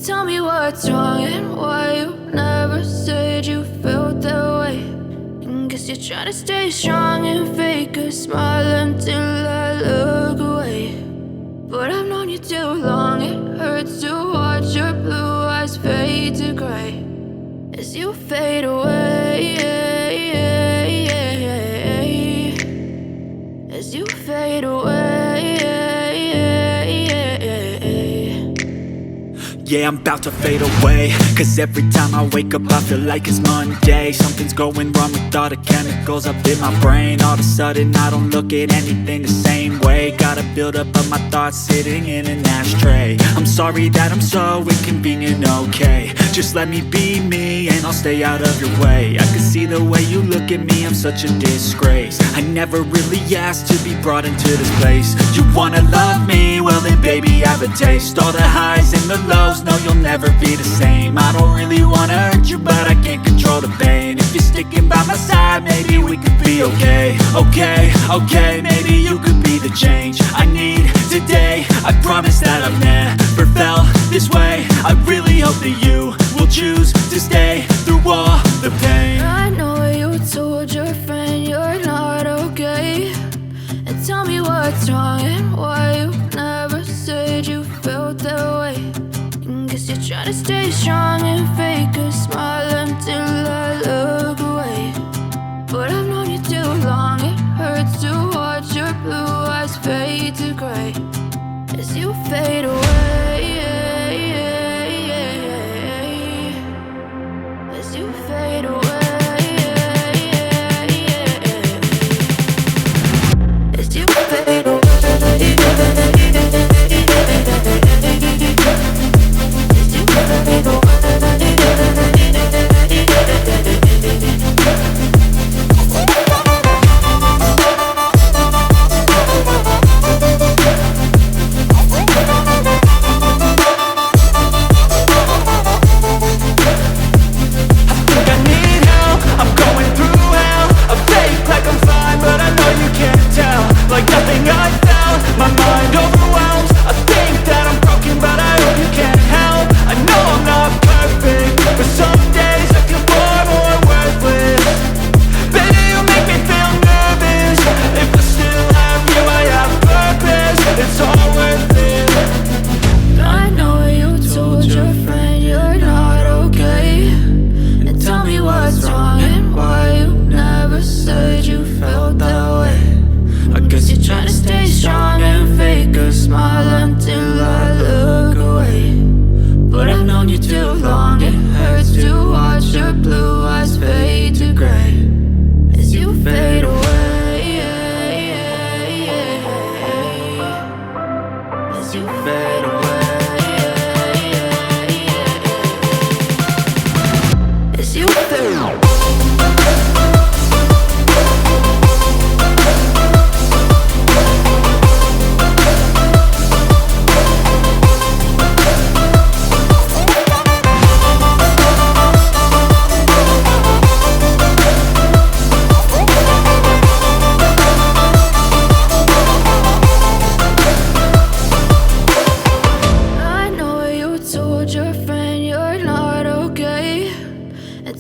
Tell me what's wrong and why you never said you felt that way. And guess you're trying to stay strong and fake a smile until I look away. But I've known you too long, it hurts to watch your blue eyes fade to gray as you fade away, as you fade away. Yeah, I'm about to fade away, cause every time I wake up I feel like it's Monday. Something's going wrong with all the chemicals up in my brain. All of a sudden I don't look at anything the same way. Got a buildup of my thoughts sitting in an ashtray. I'm sorry that I'm so inconvenient, okay. Just let me be me and I'll stay out of your way. I can see the way you look at me, I'm such a disgrace. I never really asked to be brought into this place. You wanna love me? Well then baby I have a taste. All the highs and the lows, no, you'll never be the same. I don't really wanna hurt you, but I can't control the pain. If you're sticking by my side, maybe we could be okay. Okay, maybe you could be the change I need today. I promise that I've never felt this way. I really hope that you will choose to stay through all the pain. I know you told your friend you're not okay. And tell me what's wrong and why you never said you felt that way. Guess you're trying to stay strong and fake a smile until I look away. But I've known you too long, it hurts to watch your blue eyes fade to gray as you fade away, as you fade away, as you fade away.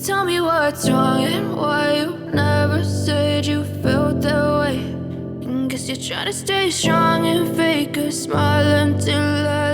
Tell me what's wrong and why you never said you felt that way. And guess you're trying to stay strong and fake a smile until I